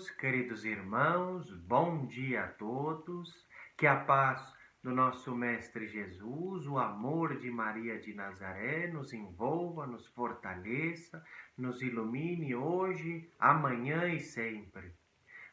queridos irmãos, bom dia a todos. Que a paz do nosso Mestre Jesus, o amor de Maria de Nazaré nos envolva, nos fortaleça, nos ilumine hoje, amanhã e sempre.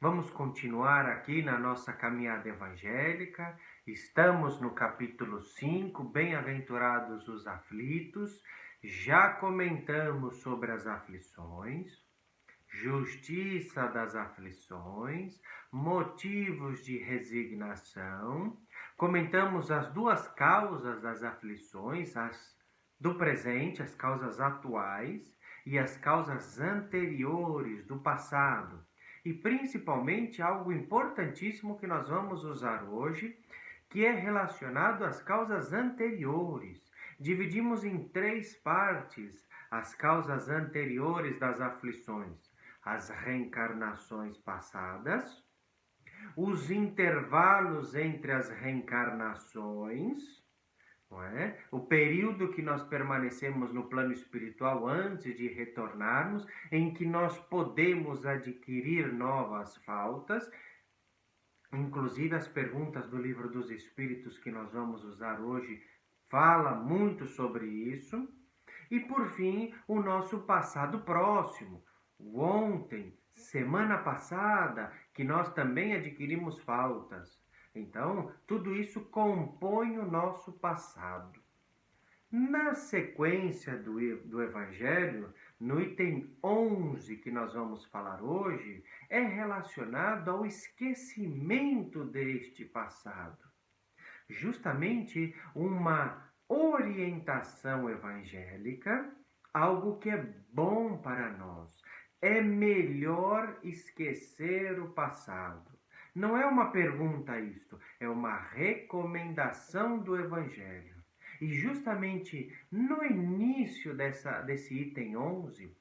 Vamos continuar aqui na nossa caminhada evangélica. Estamos no capítulo 5, Bem-aventurados os aflitos. Já comentamos sobre as aflições, justiça das aflições, motivos de resignação. Comentamos as duas causas das aflições, as do presente, as causas atuais, e as causas anteriores do passado. E principalmente algo importantíssimo que nós vamos usar hoje, que é relacionado às causas anteriores. Dividimos em 3 partes as causas anteriores das aflições: as reencarnações passadas, os intervalos entre as reencarnações, não é? O período que nós permanecemos no plano espiritual antes de retornarmos, em que nós podemos adquirir novas faltas. Inclusive as perguntas do Livro dos Espíritos que nós vamos usar hoje fala muito sobre isso. E por fim, o nosso passado próximo, o ontem, semana passada, que nós também adquirimos faltas. Então, tudo isso compõe o nosso passado. Na sequência do Evangelho, no item 11 que nós vamos falar hoje, é relacionado ao esquecimento deste passado. Justamente uma orientação evangélica, algo que é bom para nós. É melhor esquecer o passado. Não é uma pergunta isto, é uma recomendação do Evangelho. E justamente no início desse item 11,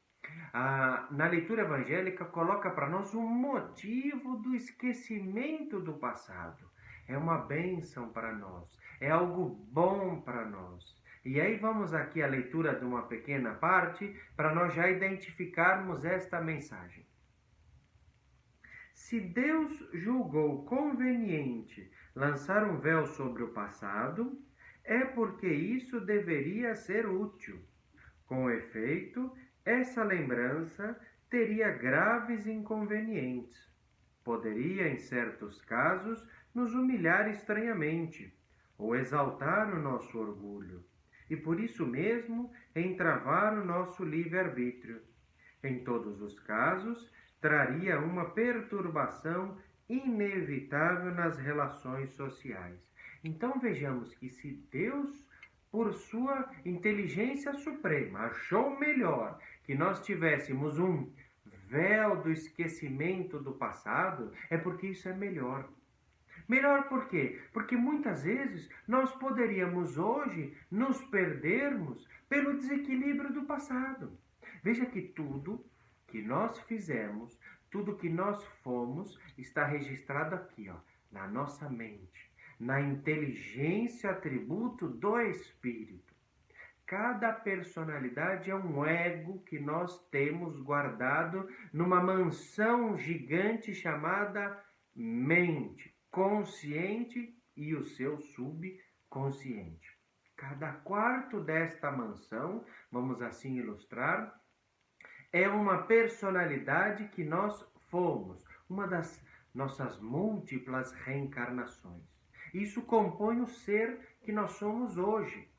na leitura evangélica coloca para nós o motivo do esquecimento do passado. É uma bênção para nós, é algo bom para nós. E aí vamos aqui à leitura de uma pequena parte para nós já identificarmos esta mensagem. Se Deus julgou conveniente lançar um véu sobre o passado, é porque isso deveria ser útil. Com efeito, essa lembrança teria graves inconvenientes. Poderia, em certos casos, nos humilhar estranhamente, ou exaltar o nosso orgulho, e por isso mesmo entravar o nosso livre-arbítrio. Em todos os casos, traria uma perturbação inevitável nas relações sociais. Então vejamos que se Deus, por sua inteligência suprema, achou melhor que nós tivéssemos um véu do esquecimento do passado, é porque isso é melhor. Melhor por quê? Porque muitas vezes nós poderíamos hoje nos perdermos pelo desequilíbrio do passado. Veja que tudo que nós fizemos, tudo que nós fomos, está registrado aqui, na nossa mente, na inteligência, atributo do Espírito. Cada personalidade é um ego que nós temos guardado numa mansão gigante chamada mente, consciente e o seu subconsciente. Cada quarto desta mansão, vamos assim ilustrar, é uma personalidade que nós fomos, uma das nossas múltiplas reencarnações. Isso compõe o ser que nós somos hoje.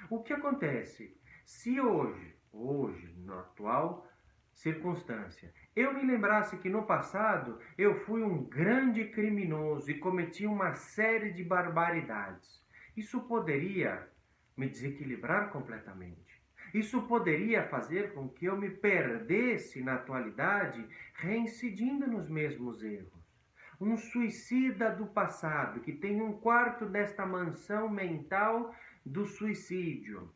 O que acontece? Se hoje, na atual circunstância, eu me lembrasse que no passado eu fui um grande criminoso e cometi uma série de barbaridades, isso poderia me desequilibrar completamente. Isso poderia fazer com que eu me perdesse na atualidade, reincidindo nos mesmos erros. Um suicida do passado, que tem um quarto desta mansão mental do suicídio.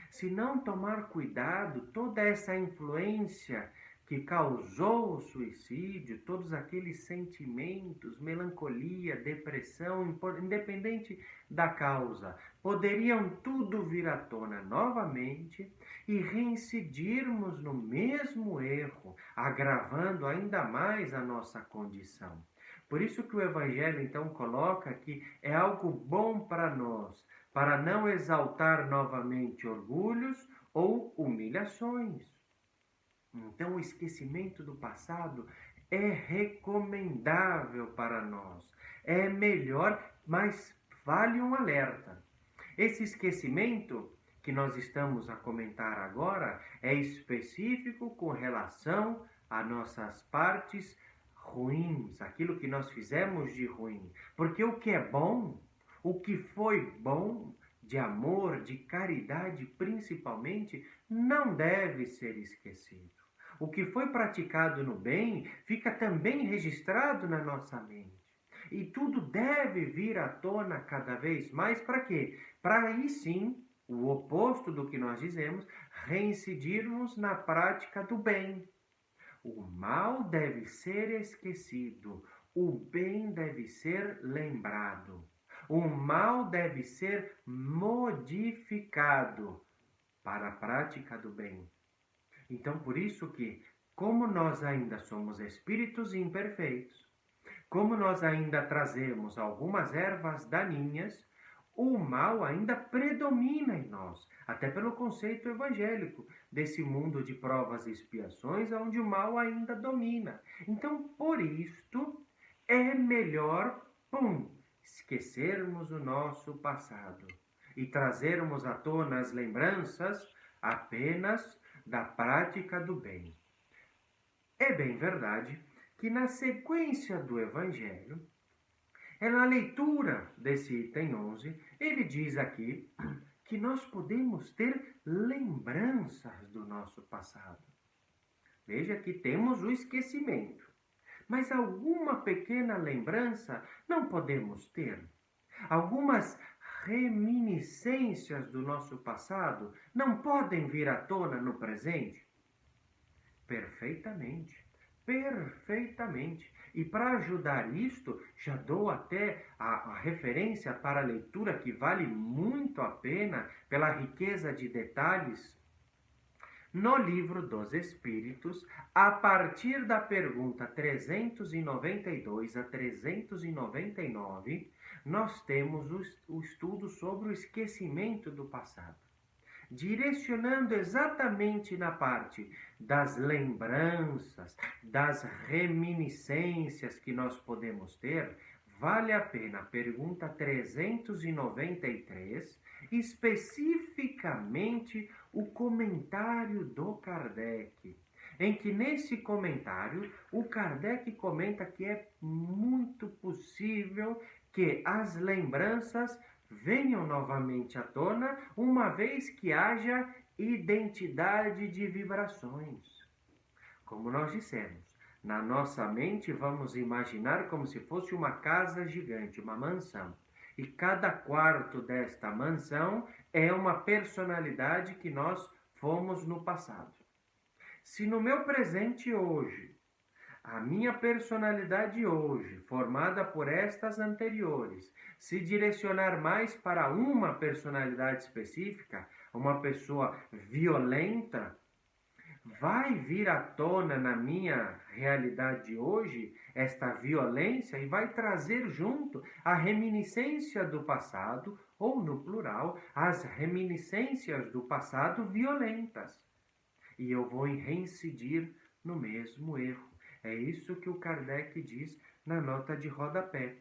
Se não tomar cuidado, toda essa influência que causou o suicídio, todos aqueles sentimentos, melancolia, depressão, independente da causa, poderiam tudo vir à tona novamente e reincidirmos no mesmo erro, agravando ainda mais a nossa condição. Por isso que o Evangelho então coloca que é algo bom para nós, para não exaltar novamente orgulhos ou humilhações. Então, o esquecimento do passado é recomendável para nós. É melhor, mas vale um alerta. Esse esquecimento que nós estamos a comentar agora é específico com relação a nossas partes ruins, aquilo que nós fizemos de ruim. Porque o que é bom, o que foi bom, de amor, de caridade principalmente, não deve ser esquecido. O que foi praticado no bem fica também registrado na nossa mente. E tudo deve vir à tona cada vez mais para quê? Para aí sim, o oposto do que nós dizemos, reincidirmos na prática do bem. O mal deve ser esquecido, o bem deve ser lembrado. O mal deve ser modificado para a prática do bem. Então, por isso que, como nós ainda somos espíritos imperfeitos, como nós ainda trazemos algumas ervas daninhas, o mal ainda predomina em nós, até pelo conceito evangélico desse mundo de provas e expiações, onde o mal ainda domina. Então, por isto, é melhor, esquecermos o nosso passado e trazermos à tona as lembranças apenas da prática do bem. É bem verdade que na sequência do Evangelho, na leitura desse item 11, ele diz aqui que nós podemos ter lembranças do nosso passado. Veja que temos o esquecimento, mas alguma pequena lembrança não podemos ter. Algumas reminiscências do nosso passado não podem vir à tona no presente? Perfeitamente, perfeitamente. E para ajudar isto, já dou até a referência para a leitura que vale muito a pena pela riqueza de detalhes. No Livro dos Espíritos, a partir da pergunta 392 a 399, nós temos o estudo sobre o esquecimento do passado. Direcionando exatamente na parte das lembranças, das reminiscências que nós podemos ter, vale a pena a pergunta 393, especificamente o comentário do Kardec, em que nesse comentário o Kardec comenta que é muito possível que as lembranças venham novamente à tona, uma vez que haja identidade de vibrações. Como nós dissemos, na nossa mente vamos imaginar como se fosse uma casa gigante, uma mansão. E cada quarto desta mansão é uma personalidade que nós fomos no passado. Se no meu presente hoje, a minha personalidade hoje, formada por estas anteriores, se direcionar mais para uma personalidade específica, uma pessoa violenta, vai vir à tona na minha realidade hoje esta violência e vai trazer junto a reminiscência do passado, ou no plural, as reminiscências do passado violentas. E eu vou reincidir no mesmo erro. É isso que o Kardec diz na nota de rodapé,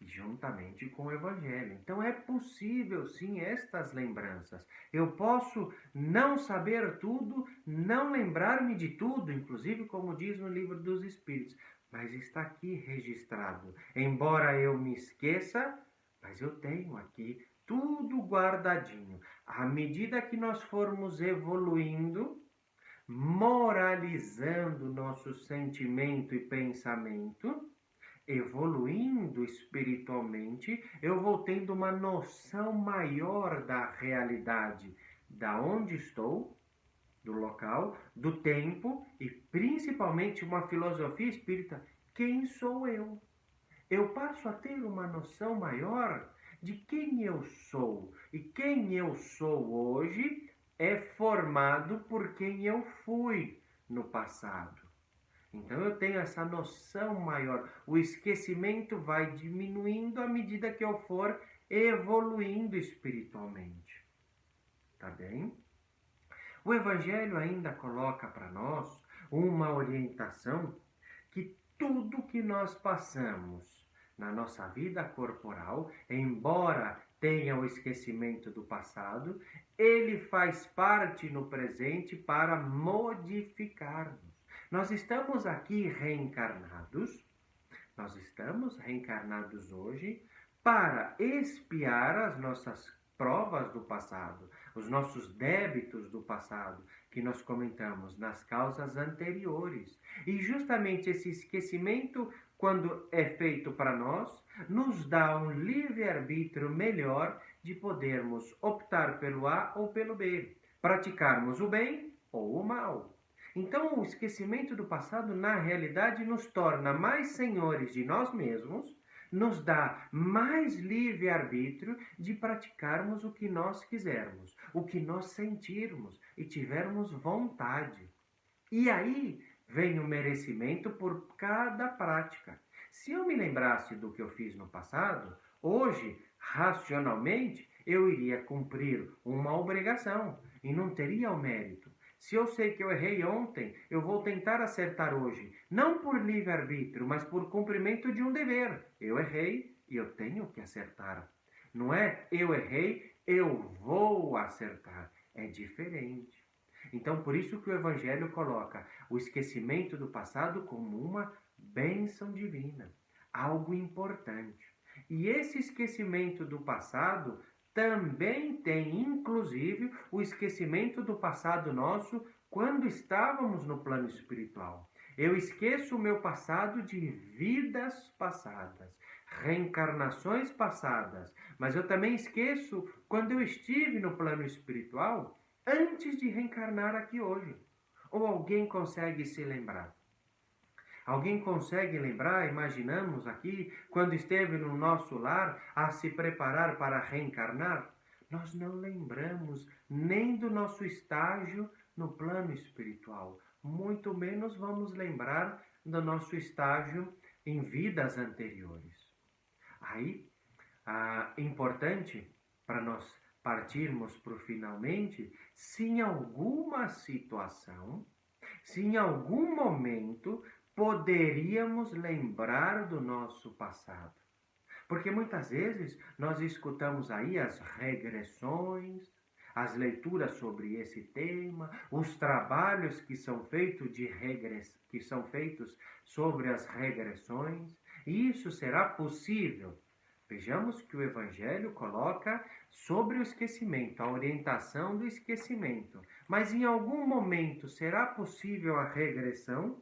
juntamente com o Evangelho. Então é possível sim estas lembranças. Eu posso não saber tudo, não lembrar-me de tudo, inclusive como diz no Livro dos Espíritos, mas está aqui registrado. Embora eu me esqueça, mas eu tenho aqui tudo guardadinho. À medida que nós formos evoluindo, moralizando nosso sentimento e pensamento, evoluindo espiritualmente, eu vou tendo uma noção maior da realidade, da onde estou do local, do tempo e principalmente uma filosofia espírita. Quem sou eu? Eu passo a ter uma noção maior de quem eu sou. E quem eu sou hoje é formado por quem eu fui no passado. Então eu tenho essa noção maior. O esquecimento vai diminuindo à medida que eu for evoluindo espiritualmente. Tá bem? O Evangelho ainda coloca para nós uma orientação que tudo que nós passamos na nossa vida corporal, embora tenha o esquecimento do passado, ele faz parte no presente para modificar-nos. Nós estamos aqui reencarnados hoje para expiar as nossas provas do passado, os nossos débitos do passado, que nós comentamos nas causas anteriores. E justamente esse esquecimento, quando é feito para nós, nos dá um livre-arbítrio melhor de podermos optar pelo A ou pelo B, praticarmos o bem ou o mal. Então, o esquecimento do passado, na realidade, nos torna mais senhores de nós mesmos, nos dá mais livre-arbítrio de praticarmos o que nós quisermos, o que nós sentirmos e tivermos vontade. E aí vem o merecimento por cada prática. Se eu me lembrasse do que eu fiz no passado, hoje, racionalmente, eu iria cumprir uma obrigação e não teria o mérito. Se eu sei que eu errei ontem, eu vou tentar acertar hoje. Não por livre-arbítrio, mas por cumprimento de um dever. Eu errei e eu tenho que acertar. Não é eu errei, eu vou acertar. É diferente. Então, por isso que o Evangelho coloca o esquecimento do passado como uma bênção divina. Algo importante. E esse esquecimento do passado também tem, inclusive, o esquecimento do passado nosso quando estávamos no plano espiritual. Eu esqueço o meu passado de vidas passadas, reencarnações passadas, mas eu também esqueço quando eu estive no plano espiritual antes de reencarnar aqui hoje. Ou alguém consegue se lembrar? Alguém consegue lembrar, imaginamos aqui, quando esteve no nosso lar a se preparar para reencarnar? Nós não lembramos nem do nosso estágio no plano espiritual. Muito menos vamos lembrar do nosso estágio em vidas anteriores. Aí, importante para nós partirmos para o finalmente, se em alguma situação, se em algum momento poderíamos lembrar do nosso passado. Porque muitas vezes nós escutamos aí as regressões, as leituras sobre esse tema, os trabalhos que são feitos sobre as regressões, e isso será possível. Vejamos que o Evangelho coloca sobre o esquecimento, a orientação do esquecimento. Mas em algum momento será possível a regressão?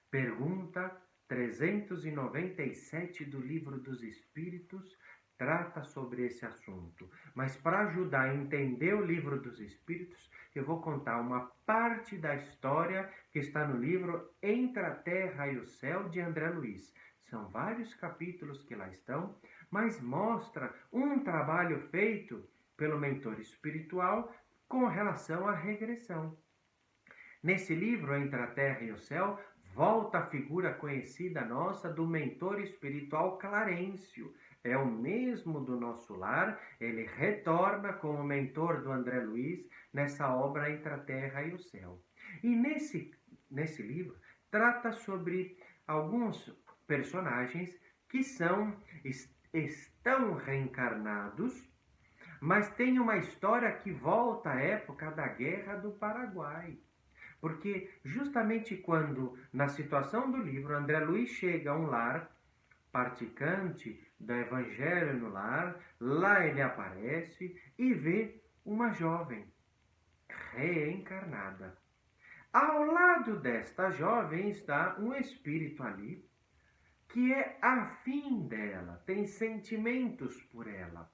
Pergunta 397 do Livro dos Espíritos trata sobre esse assunto. Mas para ajudar a entender o Livro dos Espíritos, eu vou contar uma parte da história que está no livro Entre a Terra e o Céu, de André Luiz. São vários capítulos que lá estão, mas mostra um trabalho feito pelo mentor espiritual com relação à regressão. Nesse livro, Entre a Terra e o Céu, volta a figura conhecida nossa do mentor espiritual Clarencio. É o mesmo do nosso lar, ele retorna como mentor do André Luiz nessa obra Entre a Terra e o Céu. E nesse livro trata sobre alguns personagens que estão reencarnados, mas tem uma história que volta à época da Guerra do Paraguai. Porque justamente quando, na situação do livro, André Luiz chega a um lar, praticante do Evangelho no lar, lá ele aparece e vê uma jovem reencarnada. Ao lado desta jovem está um espírito ali que é afim dela, tem sentimentos por ela.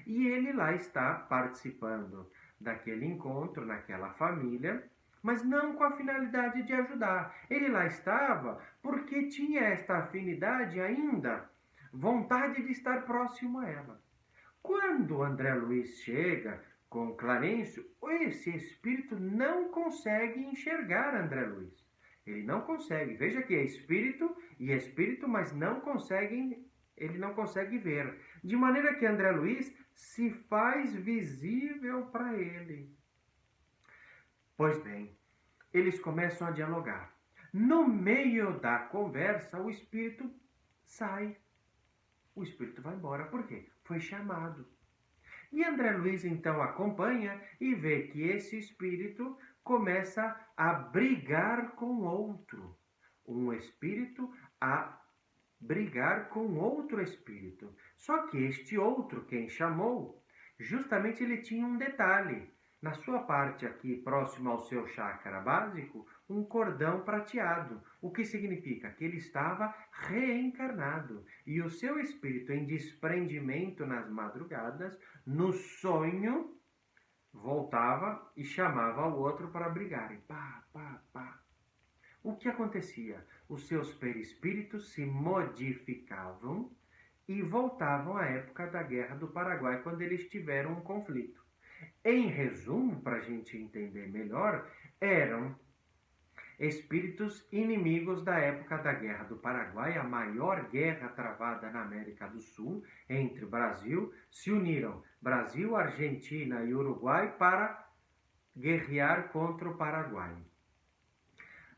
E ele lá está participando daquele encontro, naquela família, mas não com a finalidade de ajudar. Ele lá estava porque tinha esta afinidade ainda, vontade de estar próximo a ela. Quando André Luiz chega com Clarencio, esse espírito não consegue enxergar André Luiz. Ele não consegue. Veja que é espírito e espírito, mas ele não consegue ver. De maneira que André Luiz se faz visível para ele. Pois bem, eles começam a dialogar. No meio da conversa, o espírito sai. O espírito vai embora. Por quê? Foi chamado. E André Luiz então acompanha e vê que esse espírito começa a brigar com outro. Um espírito a brigar com outro espírito. Só que este outro, quem chamou, justamente ele tinha um detalhe. Na sua parte aqui, próximo ao seu chakra básico, um cordão prateado. O que significa? Que ele estava reencarnado. E o seu espírito, em desprendimento nas madrugadas, no sonho, voltava e chamava o outro para brigarem. Pá, pá, pá. O que acontecia? Os seus perispíritos se modificavam e voltavam à época da Guerra do Paraguai, quando eles tiveram um conflito. Em resumo, para a gente entender melhor, eram espíritos inimigos da época da Guerra do Paraguai, a maior guerra travada na América do Sul entre Brasil. Se uniram Brasil, Argentina e Uruguai para guerrear contra o Paraguai.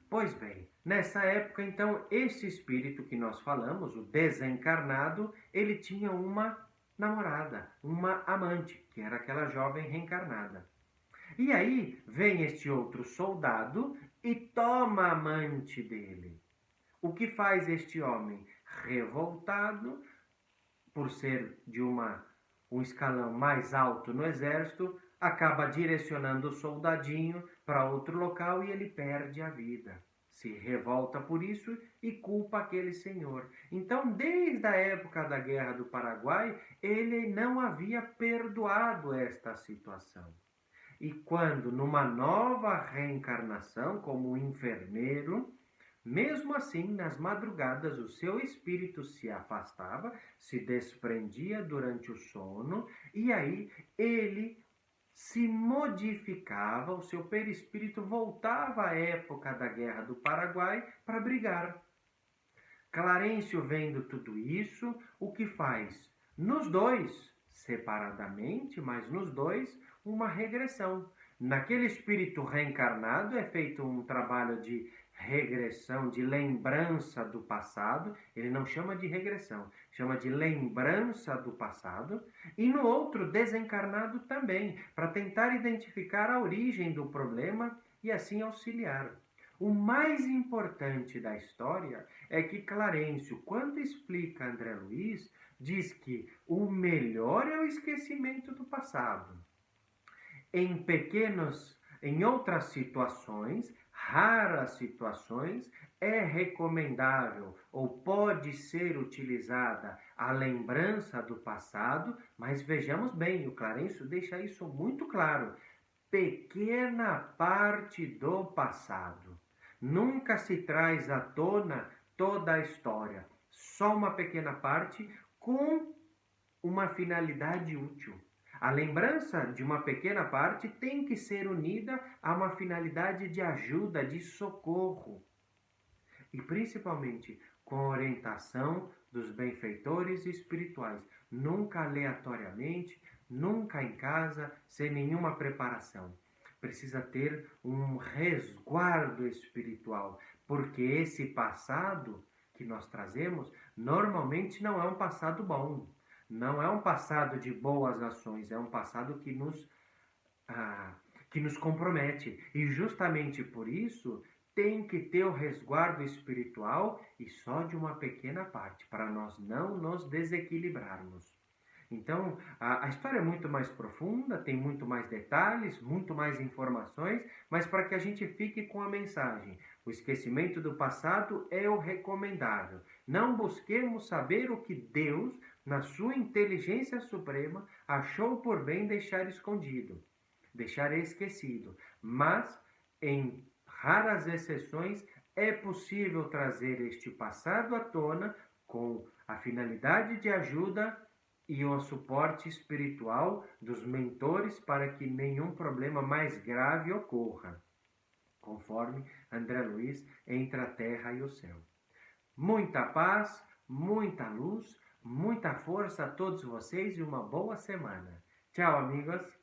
Pois bem, nessa época, então, esse espírito que nós falamos, o desencarnado, ele tinha uma namorada, uma amante, que era aquela jovem reencarnada. E aí vem este outro soldado e toma a amante dele. O que faz este homem? Revoltado, por ser de um escalão mais alto no exército, acaba direcionando o soldadinho para outro local e ele perde a vida. Se revolta por isso e culpa aquele senhor. Então, desde a época da Guerra do Paraguai, ele não havia perdoado esta situação. E quando, numa nova reencarnação, como enfermeiro, mesmo assim, nas madrugadas, o seu espírito se afastava, se desprendia durante o sono, e aí ele se modificava, o seu perispírito voltava à época da Guerra do Paraguai para brigar. Clarencio, vendo tudo isso, o que faz? Nos dois, separadamente, mas nos dois, uma regressão. Naquele espírito reencarnado é feito um trabalho de regressão, de lembrança do passado. Ele não chama de regressão, chama de lembrança do passado. E no outro, desencarnado também, para tentar identificar a origem do problema e assim auxiliar. O mais importante da história é que Clarencio, quando explica André Luiz, diz que o melhor é o esquecimento do passado. Em outras situações, raras situações, é recomendável ou pode ser utilizada a lembrança do passado, mas vejamos bem, o Clarencio deixa isso muito claro. Pequena parte do passado. Nunca se traz à tona toda a história, só uma pequena parte com uma finalidade útil. A lembrança de uma pequena parte tem que ser unida a uma finalidade de ajuda, de socorro. E principalmente com a orientação dos benfeitores espirituais, nunca aleatoriamente, nunca em casa, sem nenhuma preparação. Precisa ter um resguardo espiritual, porque esse passado que nós trazemos normalmente não é um passado bom. Não é um passado de boas ações, é um passado que nos compromete. E justamente por isso tem que ter o resguardo espiritual e só de uma pequena parte, para nós não nos desequilibrarmos. Então, a história é muito mais profunda, tem muito mais detalhes, muito mais informações, mas para que a gente fique com a mensagem. O esquecimento do passado é o recomendável. Não busquemos saber o que Deus, na sua inteligência suprema, achou por bem deixar escondido. deixar esquecido. Mas, em raras exceções, é possível trazer este passado à tona com a finalidade de ajuda e o suporte espiritual dos mentores para que nenhum problema mais grave ocorra, conforme André Luiz, entre a terra e o céu. Muita paz, muita luz, muita força a todos vocês e uma boa semana. Tchau, amigos!